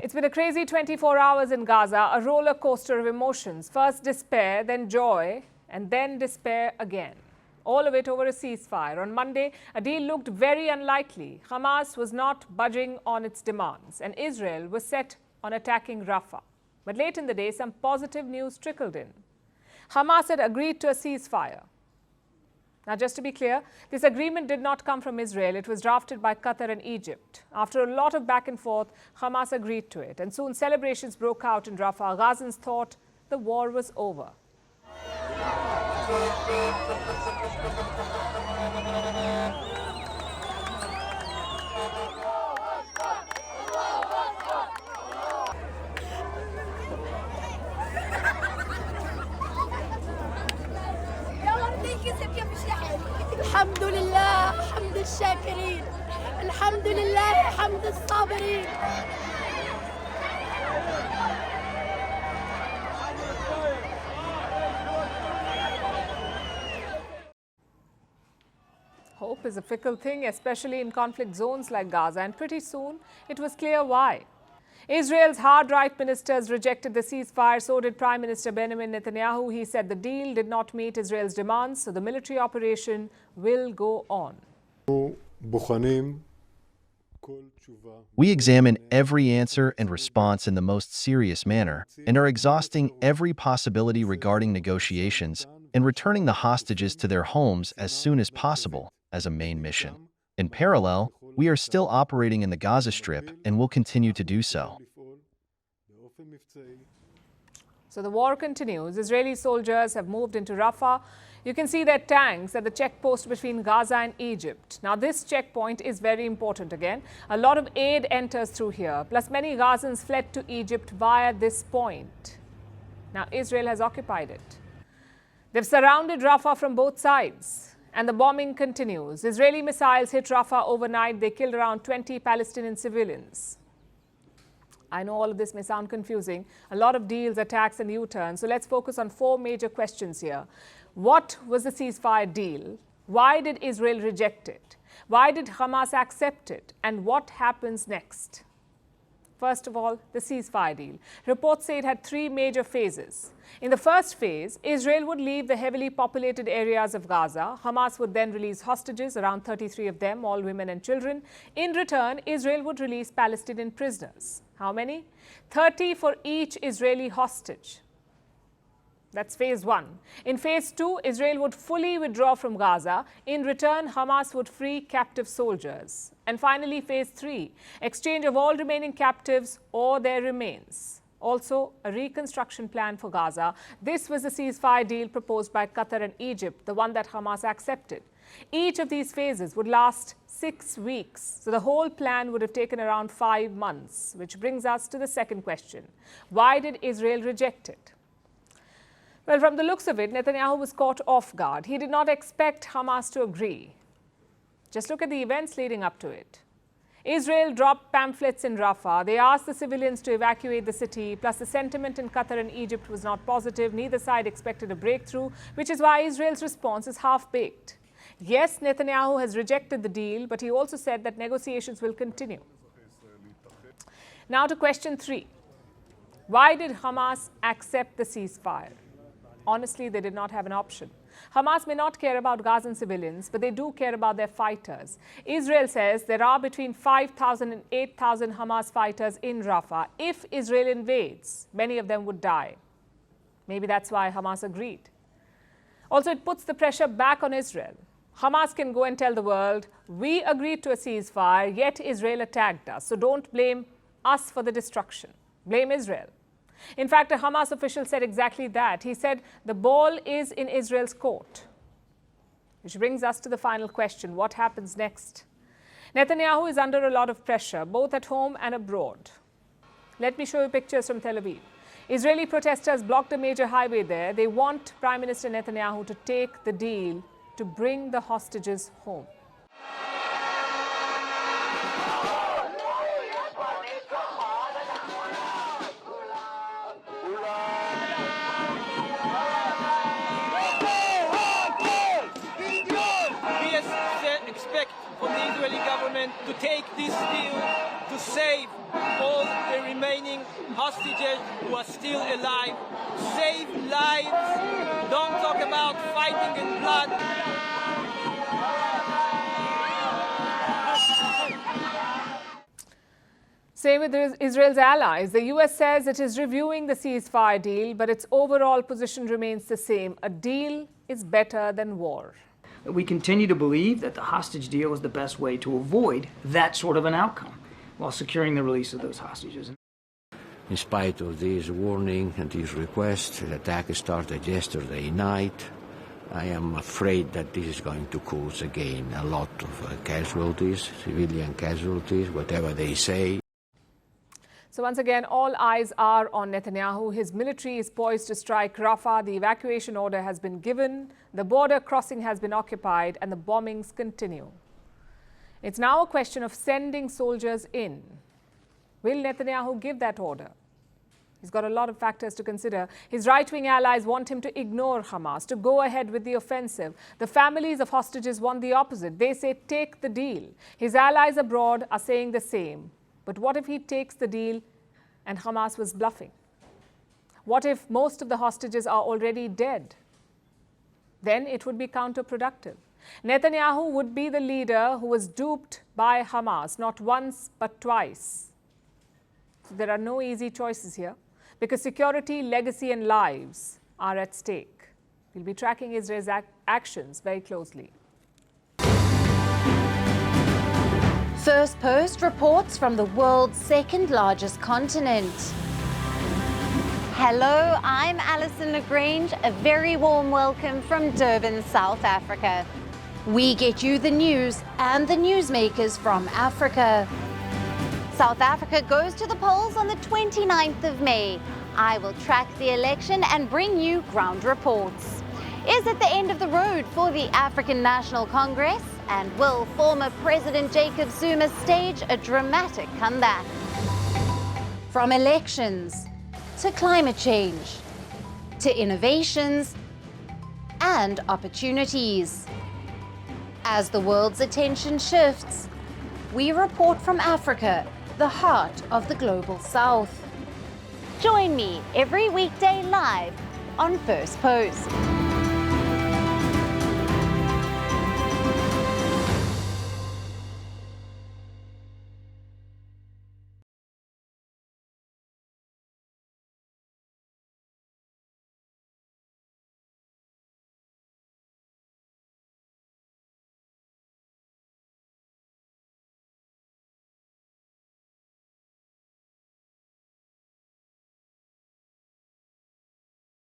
It's been a crazy 24 hours in Gaza, a roller coaster of emotions. First despair, then joy, and then despair again. All of it over a ceasefire. On Monday, a deal looked very unlikely. Hamas was not budging on its demands, and Israel was set on attacking Rafah. But late in the day, some positive news trickled in. Hamas had agreed to a ceasefire. Now, just to be clear, this agreement did not come from Israel. It was drafted by Qatar and Egypt. After a lot of back and forth, Hamas agreed to it. And soon celebrations broke out in Rafah. Gazans thought the war was over. الحمد لله حمد الشاكرين الحمد لله حمد الصابرين. Hope is a fickle thing, especially in conflict zones like Gaza, and pretty soon it was clear why. Israel's hard-right ministers rejected the ceasefire, so did Prime Minister Benjamin Netanyahu. He said the deal did not meet Israel's demands, so the military operation will go on. We examine every answer and response in the most serious manner and are exhausting every possibility regarding negotiations and returning the hostages to their homes as soon as possible as a main mission. In parallel, we are still operating in the Gaza Strip and will continue to do so. So the war continues. Israeli soldiers have moved into Rafah. You can see their tanks at the checkpost between Gaza and Egypt. Now, this checkpoint is very important again. A lot of aid enters through here. Plus, many Gazans fled to Egypt via this point. Now, Israel has occupied it. They've surrounded Rafah from both sides. And the bombing continues. Israeli missiles hit Rafah overnight. They killed around 20 Palestinian civilians. I know all of this may sound confusing. A lot of deals, attacks and U-turns. So let's focus on four major questions here. What was the ceasefire deal? Why did Israel reject it? Why did Hamas accept it? And what happens next? First of all, the ceasefire deal. Reports say it had three major phases. In the first phase, Israel would leave the heavily populated areas of Gaza. Hamas would then release hostages, around 33 of them, all women and children. In return, Israel would release Palestinian prisoners. How many? 30 for each Israeli hostage. That's phase one. In phase two, Israel would fully withdraw from Gaza. In return, Hamas would free captive soldiers. And finally, phase three, exchange of all remaining captives or their remains. Also, a reconstruction plan for Gaza. This was the ceasefire deal proposed by Qatar and Egypt, the one that Hamas accepted. Each of these phases would last 6 weeks. So the whole plan would have taken around 5 months, which brings us to the second question. Why did Israel reject it? Well, from the looks of it, Netanyahu was caught off guard. He did not expect Hamas to agree. Just look at the events leading up to it. Israel dropped pamphlets in Rafah. They asked the civilians to evacuate the city. Plus, the sentiment in Qatar and Egypt was not positive. Neither side expected a breakthrough, which is why Israel's response is half-baked. Yes, Netanyahu has rejected the deal, but he also said that negotiations will continue. Now to question 3. Why did Hamas accept the ceasefire? Honestly, they did not have an option. Hamas may not care about Gazan civilians, but they do care about their fighters. Israel says there are between 5,000 and 8,000 Hamas fighters in Rafah. If Israel invades, many of them would die. Maybe that's why Hamas agreed. Also, it puts the pressure back on Israel. Hamas can go and tell the world, we agreed to a ceasefire, yet Israel attacked us. So don't blame us for the destruction. Blame Israel. In fact, a Hamas official said exactly that. He said the ball is in Israel's court. Which brings us to the final question. What happens next? Netanyahu is under a lot of pressure, both at home and abroad. Let me show you pictures from Tel Aviv. Israeli protesters blocked a major highway there. They want Prime Minister Netanyahu to take the deal to bring the hostages home. Expect from the Israeli government to take this deal to save all the remaining hostages who are still alive. Save lives. Don't talk about fighting in blood. Same with Israel's allies. The US says it is reviewing the ceasefire deal, but its overall position remains the same. A deal is better than war. We continue to believe that the hostage deal is the best way to avoid that sort of an outcome while securing the release of those hostages. In spite of this warning and this request, the attack started yesterday night. I am afraid that this is going to cause again a lot of casualties, civilian casualties, whatever they say. So once again, all eyes are on Netanyahu. His military is poised to strike Rafah. The evacuation order has been given. The border crossing has been occupied and the bombings continue. It's now a question of sending soldiers in. Will Netanyahu give that order? He's got a lot of factors to consider. His right-wing allies want him to ignore Hamas, to go ahead with the offensive. The families of hostages want the opposite. They say, take the deal. His allies abroad are saying the same. But what if he takes the deal and Hamas was bluffing? What if most of the hostages are already dead? Then it would be counterproductive. Netanyahu would be the leader who was duped by Hamas, not once but twice. So there are no easy choices here because security, legacy and lives are at stake. We'll be tracking Israel's actions very closely. Firstpost reports from the world's second largest continent. Hello, I'm Alison LaGrange. A very warm welcome from Durban, South Africa. We get you the news and the newsmakers from Africa. South Africa goes to the polls on the 29th of May. I will track the election and bring you ground reports. Is it the end of the road for the African National Congress? And will former President Jacob Zuma stage a dramatic comeback? From elections to climate change to innovations and opportunities. As the world's attention shifts, we report from Africa, the heart of the global South. Join me every weekday live on Firstpost.